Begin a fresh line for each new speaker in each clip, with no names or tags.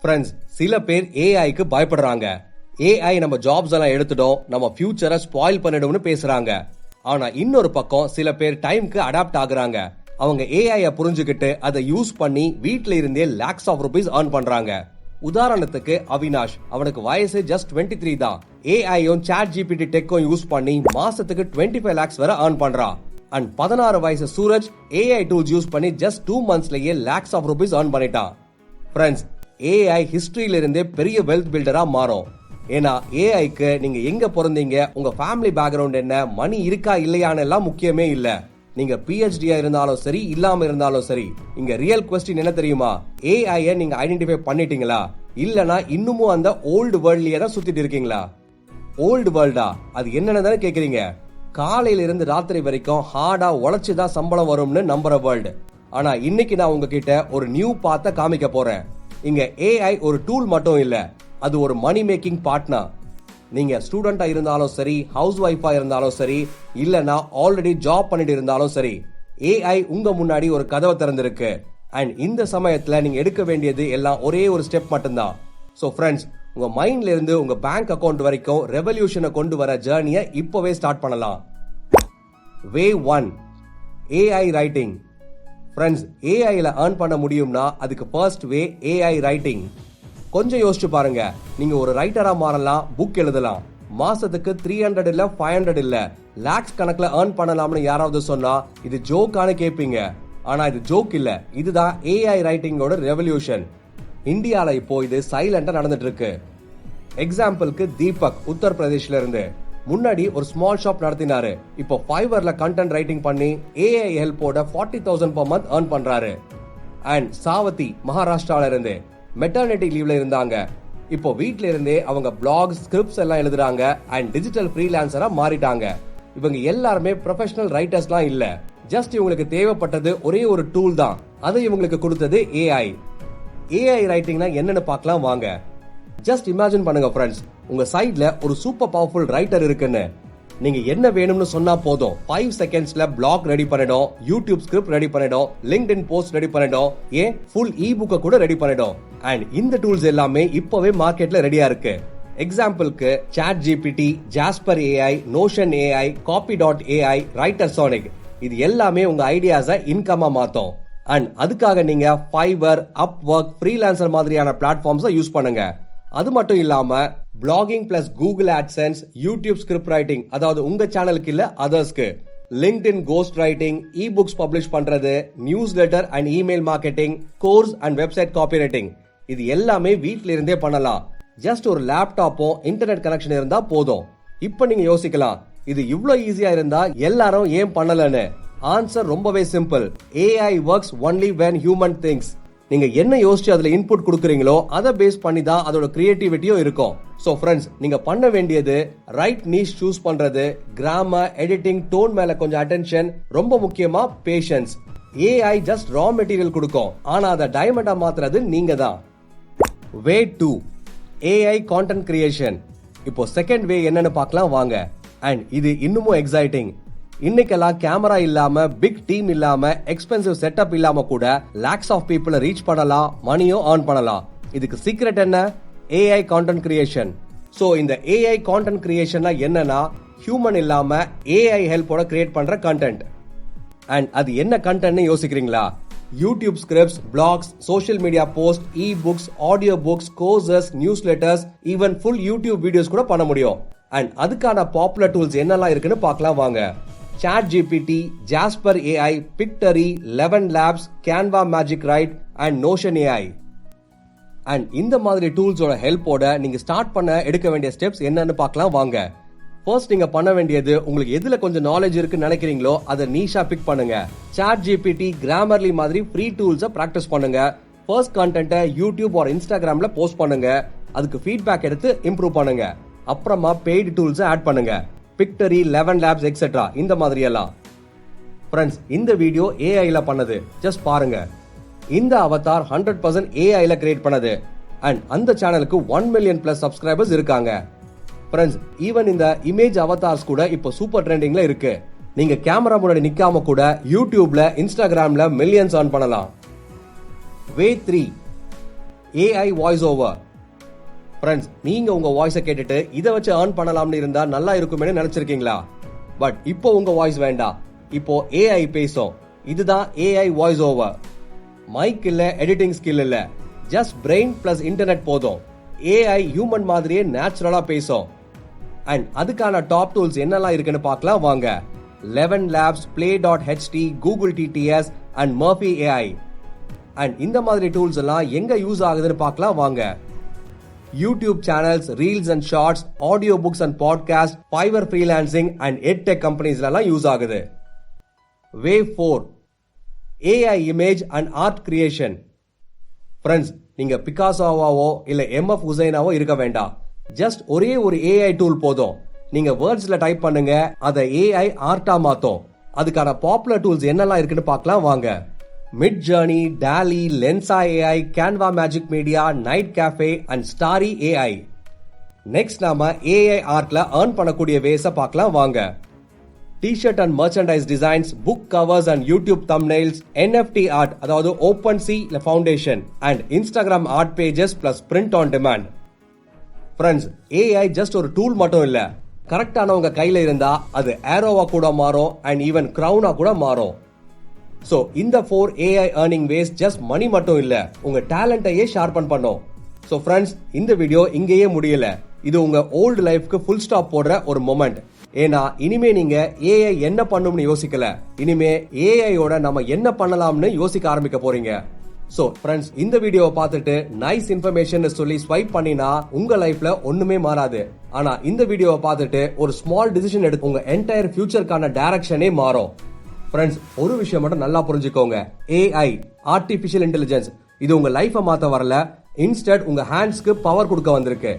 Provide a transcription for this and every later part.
Friends, சில பேர் ஏஐக்கு பயப்படுறாங்க. ஏஐ நம்ம ஜாப்ஸ் எல்லாம் எடுத்துடும், நம்ம ஃபியூச்சரை ஸ்பாயில் பண்ணிடும்னு பேசுறாங்க. ஆனா இன்னொரு பக்கம் சில பேர் டைம்க்கு அடாப்ட் ஆகுறாங்க. அவங்க ஏஐ புரிஞ்சுக்கிட்டு அதை யூஸ் பண்ணி வீட்ல இருந்தே lakhs of rupees earn பண்றாங்க. உதாரணத்துக்கு அவினாஷ், அவனுக்கு வயசு ஜஸ்ட் 23 தான். ஏஐயும் சாட் ஜிபிடி டெக்கும் யூஸ் பண்ணி மாசத்துக்கு 25 lakhs வரை earn பண்றான். அண்ட் 16 வயசு சூரஜ் ஏஐ டூல்ஸ் யூஸ் பண்ணி just 2 monthsலயே lakhs of rupees earn பண்ணிட்டான். ஃப்ரெண்ட்ஸ், ஏஐ ஹிஸ்டரியில இருந்தே பெரிய வெல்த் பில்டரா மாறும். ஏன்னா ஏஐக்கு நீங்க எங்க பிறந்தீங்க, உங்க ஃபேமிலி பேக்ரவுண்ட் என்ன, மணி இருக்கா இல்லையான்னு எல்லாம் முக்கியமே இல்ல. நீங்க பிஹெச்டியா இருந்தாலும் சரி, இல்லாம இருந்தாலும் சரி, இங்க ரியல் கொஸ்டின் என்ன தெரியுமா? ஏஐ நீங்க ஐடென்டிஃபை பண்ணிட்டீங்களா, இல்லனா இன்னமும் அந்த ஓல்டு வேர்ல்ட்லயே தான் சுத்திட்டு இருக்கீங்களா? ஓல்டு வேர்ல்டா, அது என்னன்னு தானே கேக்குறீங்க. காலையில இருந்து ராத்திரி வரைக்கும் ஹார்டா உழைச்சுதான் சம்பளம் வரும்னு நம்புற வேர்ல்டு. ஆனா இன்னைக்கு நான் உங்ககிட்ட ஒரு நியூ பாத்த காமிக்க போறேன். இங்க ஏஐ ஒரு டூல் மட்டும் இல்ல, அது ஒரு மணி மேக்கிங் பார்ட்னர். நீங்க ஸ்டூடெண்டா இருந்தாலும் சரி, ஹவுஸ் ஒய்ஃபா இருந்தாலும் சரி, இல்லனா ஆல்ரெடி ஜாப் பண்ணிட்டு இருந்தாலும் சரி, ஏஐ உங்க முன்னாடி ஒரு கதவை திறந்திருக்கு. அண்ட் இந்த சமயத்துல நீங்க எடுக்க வேண்டியது எல்லாம் ஒரே ஒரு ஸ்டெப் மட்டும்தான். சோ ஃப்ரெண்ட்ஸ், உங்க மைண்ட்ல இருந்து உங்க பேங்க் அக்கவுண்ட் வரைக்கும் ரெவல்யூஷனை கொண்டு வர ஜர்னியை இப்பவே ஸ்டார்ட் பண்ணலாம். வே 1, ஏஐ ரைட்டிங். ஃப்ரெண்ட்ஸ், ஏஐல earn பண்ண முடியும்னா அதுக்கு ஃபர்ஸ்ட் வே ஏஐ ரைட்டிங். கொஞ்சம் யோசிச்சு பாருங்க. நீங்க ஒரு ரைட்டரா மாறலாம், புக் எழுதலாம். மாசத்துக்கு 300 இல்ல 500 இல்ல லாக்ஸ் கணக்குல earn பண்ணலாம்னு யாராவது சொன்னா இது ஜோக்கானு கேட்பீங்க. ஆனா இது ஜோக் இல்ல, இதுதான் ஏஐ ரைட்டிங்கோட ரெவல்யூஷன். இந்தியால இப்போ இது சைலண்டா நடந்துட்டு இருக்கு. எக்ஸாம்பிளுக்கு தீபக் உத்தரப்பிரதேஷ்ல இருந்து முன்னாடி ஒரு ஸ்மால் ஷாப் நடத்தினாரு. இப்போ ஃபைவர்ல கண்டென்ட் ரைட்டிங் பண்ணி ஏஐ ஹெல்ப்போட 40,000 per month earn பண்றாரு. அண்ட் சாவதி மகாராஷ்டிரால இருந்து மெட்டர்னிட்டி லீவ்ல இருந்தாங்க. இப்போ வீட்ல இருந்தே அவங்க பிளாக்ஸ், ஸ்கிரிப்ட்ஸ் எல்லாம் எழுதுறாங்க அண்ட் டிஜிட்டல் ஃப்ரீலான்சரா மாறிட்டாங்க. இவங்க எல்லாருமே ப்ரொஃபஷனல் ரைட்டர்ஸ்லாம் இல்ல, ஜஸ்ட் இவங்களுக்கு தேவைப்பட்டது ஒரே ஒரு டூல் தான். அதை இவங்களுக்கு கொடுத்தது ஏஐ. ஏஐ ரைட்டிங்னா என்னன்னு பார்க்கலாம் வாங்க. ஜஸ்ட் இமேஜின் பண்ணுங்க ஃப்ரெண்ட்ஸ், உங்க சைட்ல ஒரு சூப்பர் பவர்ஃபுல் ரைட்டர் இருக்குன்னு. நீங்க என்ன வேணும்னு சொன்னா போதும், 5 secondsல பிளாக் ரெடி பண்ணிடும், யூடியூப் ஸ்கிரிப்ட் ரெடி பண்ணிடும், லிங்க்டின் போஸ்ட் ரெடி பண்ணிடும், ஏன் ஃபுல் இ-புக்க கூட ரெடி பண்ணிடும். அண்ட் இந்த டூல்ஸ் எல்லாமே இப்பவே மார்க்கெட்ல ரெடியா இருக்கு. எக்ஸாம்பிளுக்கு chat GPT, Jasper AI, Notion AI, காபி.ai, ரைட்டர் சோனிக். இது எல்லாமே உங்க ஐடியாஸை இன்கமா மாத்தும். அண்ட் அதுக்காக நீங்க ஃபைவர், அப்வொர்க், ஃப்ரீலான்சர் மாதிரியான பிளாட்ஃபார்ம்ஸ் யூஸ் பண்ணுங்க. அது மட்டும் இல்லாம blogging plus Google AdSense, YouTube script writing, அதாவது உங்க சேனலுக்கு இல்ல அதர்ஸ்க்கு, LinkedIn ghost writing, e books publish பண்றது, newsletter and email marketing, course and website copy writing, இது எல்லாமே வீட்ல இருந்தே பண்ணலாம். ஜஸ்ட் ஒரு லேப்டாப்பும் இன்டர்நெட் கனெக்ஷன் இருந்தா போதும். இப்ப நீங்க யோசிக்கலாம், இது இவ்வளவு ஈஸியா இருந்தா எல்லாரும் ஏன் பண்ணலன்னு. ஆன்சர் ரொம்பவே simple. AI works only when human thinks. நீங்க என்ன யோசிச்சு அதுல இன்புட் கொடுக்குறீங்களோ அதை பேஸ் பண்ணி தான் அதோட கிரியேட்டிவிட்டியும் இருக்கும். சோ ஃப்ரெண்ட்ஸ், நீங்க பண்ண வேண்டியது ரைட் நீஷ் சூஸ் பண்றது, கிராமர், எடிட்டிங், டோன் மேல கொஞ்சம் அட்டென்ஷன், ரொம்ப முக்கியமா patience. AI just raw material கொடுக்கும், ஆனா அதை டைமண்டா மாத்துறது நீங்க தான். Way 2, AI content creation. இப்போ செகண்ட் வே என்னன்னு பார்க்கலாம் வாங்க. அண்ட் இது இன்னமும் எக்ஸைட்டிங். இன்னைக்கெல்லாம் கேமரா இல்லாம, பிக் டீம் இல்லாம, எக்ஸ்பென்சிவ் செட்டப் இல்லாம கூட லாக்ஸ் ஆஃப் பீப்புளை ரீச் பண்ணலாம், மணியும் earn பண்ணலாம். இதுக்கு சீக்ரெட் என்ன? AI content creation. சோ இந்த ஏஐ கான்டென்ட் கிரியேஷன்னா என்னன்னா, ஹியூமன் இல்லாம ஏஐ ஹெல்ப்போட கிரியேட் பண்ற கண்டென்ட். அண்ட் அது என்ன கண்டென்ட்னு யோசிக்கிறீங்களா? YouTube scripts, blogs, social media post, ebooks, audio books, courses, newsletters, even full YouTube videos கூட பண்ண முடியும். அண்ட் அதுக்கான பாப்புலர் டூல்ஸ் என்னெல்லாம் இருக்குன்னு பார்க்கலாம் வாங்க. Chat GPT, Jasper AI, Pictory, 11 labs, Canva magic write and Notion AI. And இந்த மாதிரி டூல்ஸோட ஹெல்ப்போட நீங்க ஸ்டார்ட் பண்ண எடுக்க வேண்டிய ஸ்டெப்ஸ் என்னன்னு பார்க்கலாம் வாங்க. ஃபர்ஸ்ட் நீங்க பண்ண வேண்டியது, உங்களுக்கு எதுல கொஞ்சம் நாலேஜ் இருக்குன்னு நினைக்கிறீங்களோ அதை நீஷா பிக் பண்ணுங்க. சாட் ஜிபிடி, கிராமர்லி மாதிரி ஃப்ரீ டூல்ஸை பிராக்டிஸ் பண்ணுங்க. ஃபர்ஸ்ட் கண்டென்ட்டை யூடியூப் ஆர் இன்ஸ்டாகிராம்ல போஸ்ட் பண்ணுங்க. அதுக்கு ஃபீட்பேக் எடுத்து இம்ப்ரூவ் பண்ணுங்க. அப்புறமா பெய்டு டூல்ஸை ஆட் பண்ணுங்க. பிக்டரி, 11 labs எக்ஸெட்ரா, இந்த மாதிரி எல்லாம். ஃப்ரெண்ட்ஸ், இந்த வீடியோ ஏஐல பண்ணது, ஜஸ்ட் பாருங்க. இந்த அவதார் 100% ஏஐல கிரியேட் பண்ணது. அண்ட் அந்த சேனலுக்கு 1 million+ சப்ஸ்கிரைபர்ஸ் இருக்காங்க. ஃப்ரெண்ட்ஸ், ஈவன் இந்த இமேஜ் அவதார்ஸ் கூட இப்போ சூப்பர் ட்ரெண்டிங்ல இருக்கு. நீங்க கேமரா முன்னாடி நிக்காம கூட யூடியூப்ல, இன்ஸ்டாகிராம்ல மில்லியன்ஸ் earn பண்ணலாம். வே 3, ஏஐ வாய்ஸ் ஓவர். ஃப்ரெண்ட்ஸ், நீங்க உங்க வாய்ஸை கேட்டுட்டு இதை வச்சு ஏர்ன் பண்ணலாம்னு இருந்தா நல்லா இருக்குமே நினைச்சிருக்கீங்களா? பட் இப்போ உங்க வாய்ஸ் வேண்டாம், இப்போ ஏஐ பேசும். இதுதான் ஏஐ வாய்ஸ் ஓவர். மைக் இல்ல, எடிட்டிங் ஸ்கில் இல்ல, ஜஸ்ட் பிரெயின் பிளஸ் இன்டர்நெட் போதும். ஏஐ ஹியூமன் மாதிரியே நேச்சுரலா பேசும். அண்ட் அதுக்கான டாப் டூல்ஸ் என்னெல்லாம் இருக்குன்னு பார்க்கலாம் வாங்க. 11 Labs, Play.ht, Google TTS and Murphy AI. And இந்த மாதிரி டூல்ஸ் எல்லாம் எங்க யூஸ் ஆகுதுன்னு பார்க்கலாம் வாங்க. YouTube channels, reels and shorts, audio books and podcast, Fiverr freelancing and edtech கம்பெனிஸ்ல எல்லாம் யூஸ் ஆகுது. Wave 4, AI image and art creation. Friends, நீங்க பிகாசோவாவோ இல்ல எம்எஃப் ஹுசைனாவோ இருக்க வேண்டாம். ஜஸ்ட் ஒரே ஒரு ஏஐ டூல் போதும். நீங்க வேர்ட்ஸ்ல டைப் பண்ணுங்க, அதை ஏஐ ஆர்ட்டா மாத்தும். அதுக்கான பாப்புலர் டூல்ஸ் என்னெல்லாம் இருக்குன்னு பார்க்கலாம் வாங்க. Midjourney, DALL E, Lensa AI, Canva Magic Media, NightCafe and Starry AI. Next நாம ஏஐ ஆர்ட்ல ஏர்ன் பண்ணக்கூடிய வேஸ பார்க்கலாம் வாங்க. T shirt and merchandise designs, book covers and YouTube thumbnails, NFT art அதாவது OpenSea Foundation and Instagram art pages plus print on demand. Friends, AI just ஒரு tool மட்டும் இல்ல, கரெக்டானவங்க கையில இருந்தா அது ஏரோவா கூட மாறும் அண்ட் ஈவன் கிரவுனா கூட மாறும். சோ இந்த 4 AI earning ways just money மட்டும் இல்ல, உங்க டேலண்ட்டையே ஷார்பன் பண்ணும். சோ ஃப்ரெண்ட்ஸ், இந்த வீடியோ இங்கேயே முடியல. இது உங்க ஓல்டு லைஃப்க்கு ஃபுல் ஸ்டாப் போடுற ஒரு மொமெண்ட். ஏன்னா இனிமே நீங்க ஏஐ என்ன பண்ணும்னு யோசிக்கல, இனிமே ஏஐயோட நம்ம என்ன பண்ணலாம்னு யோசிக்க ஆரம்பிக்க போறீங்க. சோ ஃப்ரெண்ட்ஸ், இந்த வீடியோவை பார்த்துட்டு நைஸ் இன்ஃபர்மேஷன் சொல்லி ஸ்வைப் பண்ணினா உங்க லைஃப்ல ஒண்ணுமே மாறாது. ஆனா இந்த வீடியோவை பார்த்துட்டு ஒரு ஸ்மால் டிசிஷன் எடுத்து உங்க என்டையர் ஃபியூச்சருக்கான டைரக்ஷனே மாறும். ஃப்ரெண்ட்ஸ், ஒரு விஷயம் மட்டும் நல்லா புரிஞ்சுக்கோங்க. ஏஐ, ஆர்டிபிஷியல் இன்டெலிஜென்ஸ், இது உங்க லைஃபை மாத்த வரல, இன்ஸ்டெட் உங்க ஹேண்ட்ஸ்க்கு பவர் கொடுக்க வந்திருக்கு.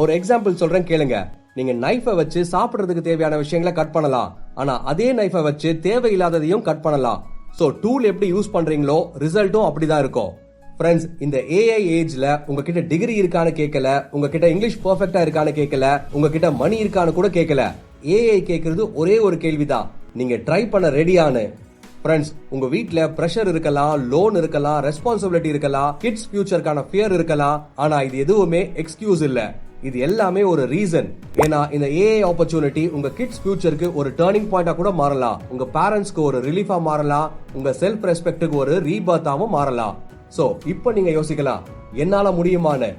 ஒரு எக்ஸாம்பிள் சொல்றேன் கேளுங்க. நீங்க நைஃபை வச்சு சாப்பிடுறதுக்கு தேவையான விஷயங்களை கட் பண்ணலாம், ஆனா அதே நைஃபை வச்சு தேவையில்லாததையும் கட் பண்ணலாம். சோ டூல் எப்படி யூஸ் பண்றீங்களோ ரிசல்ட்டும் அப்படிதான் இருக்கும். ஃப்ரெண்ட்ஸ், இந்த ஏஐ ஏஜ்ல உங்ககிட்ட டிகிரி இருக்கான்னு கேட்கல, உங்ககிட்ட இங்கிலீஷ் பெர்ஃபெக்ட்டா இருக்கான்னு கேட்கல, உங்ககிட்ட மணி இருக்கான்னு கூட கேட்கல. ஏஐ கேட்கறது ஒரே ஒரு கேள்விதான், நீங்க ட்ரை பண்ண ரெடியானு. ஃப்ரெண்ட்ஸ், உங்க வீட்ல பிரஷர் இருக்கலாம், லோன் இருக்கலாம், ரெஸ்பான்சிபிலிட்டி இருக்கலாம், கிட்ஸ் ஃபியூச்சருக்கான ஃபியர் இருக்கலாம். ஆனா இது எதுவுமே எக்ஸ்கியூஸ் இல்ல, இது எல்லாமே ஒரு ரீசன். ஏன்னா இந்த ஏஐ ஆப்பர்ச்சுனிட்டி உங்க கிட்ஸ் ஃபியூச்சருக்கு ஒரு டர்னிங் பாயிண்டா கூட மாறலாம், உங்க பேரண்ட்ஸ்க்கு ஒரு ரிலீஃபா மாறலாம், உங்க செல்ஃப் ரெஸ்பெக்ட்டுக்கு ஒரு ரீபர்த்தாவும் மாறலாம். சோ இப்போ நீங்க யோசிக்கலாம், என்னால முடியுமான்னு.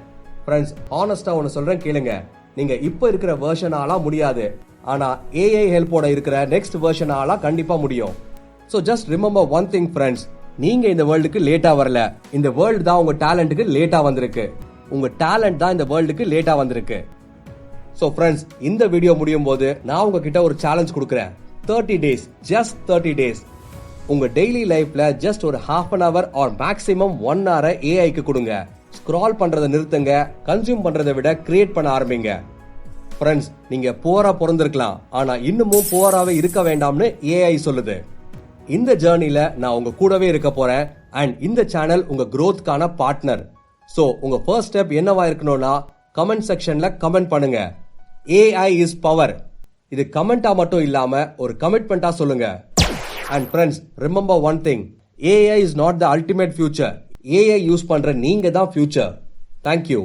ஃப்ரெண்ட்ஸ், ஆனஸ்டா ஒன்னு சொல்றேன் கேளுங்க. நீங்க இப்ப இருக்கிற வெர்ஷனால முடியாது, ஆனா ஏஐ ஹெல்ப்போட இருக்கிற நெக்ஸ்ட் வெர்ஷனால கண்டிப்பா முடியும். So just remember one thing friends, நீங்க இந்த வேர்ல்டுக்கு லேட்டா வரல, இந்த வேர்ல்டு தான் உங்க டேலண்ட்டுக்கு லேட்டா வந்திருக்கு. உங்க டேலண்ட் தான் இந்த வேர்ல்டுக்கு லேட்டா வந்திருக்கு. சோ ஃப்ரெண்ட்ஸ், இந்த வீடியோ முடியும் போது நான் உங்ககிட்ட ஒரு சேலஞ்ச் கொடுக்குறேன். 30 days, ஜஸ்ட் 30 days. உங்க டெய்லி லைஃப்ல ஜஸ்ட் ஒரு half an hour or maximum 1 hour ஏஐக்கு கொடுங்க. ஸ்க்ரால் பண்றதை நிறுத்துங்க, கன்சியூம் பண்றதை விட கிரியேட் பண்ண ஆரம்பிங்க. ஃப்ரெண்ட்ஸ், நீங்க புவரா பிறந்திருக்கலாம், ஆனா இன்னமும் புவராவே இருக்க வேண்டாம்னு ஏஐ சொல்லுது. இந்த ஜர்னில நான் உங்க கூடவே இருக்க போறேன் அண்ட் இந்த சேனல் உங்க growthக்கான பார்ட்னர். சோ உங்க ஃபர்ஸ்ட் ஸ்டெப் என்னவா இருக்கணும்னா கமெண்ட் செக்ஷன்ல கமெண்ட் பண்ணுங்க. AI is power. இது கமெண்டா மட்டும் இல்லாம ஒரு கமிட்மெண்டா சொல்லுங்க. And friends, remember one thing, AI is not the ultimate future. AI use பண்ற நீங்க தான் ஃபியூச்சர். தேங்க்யூ.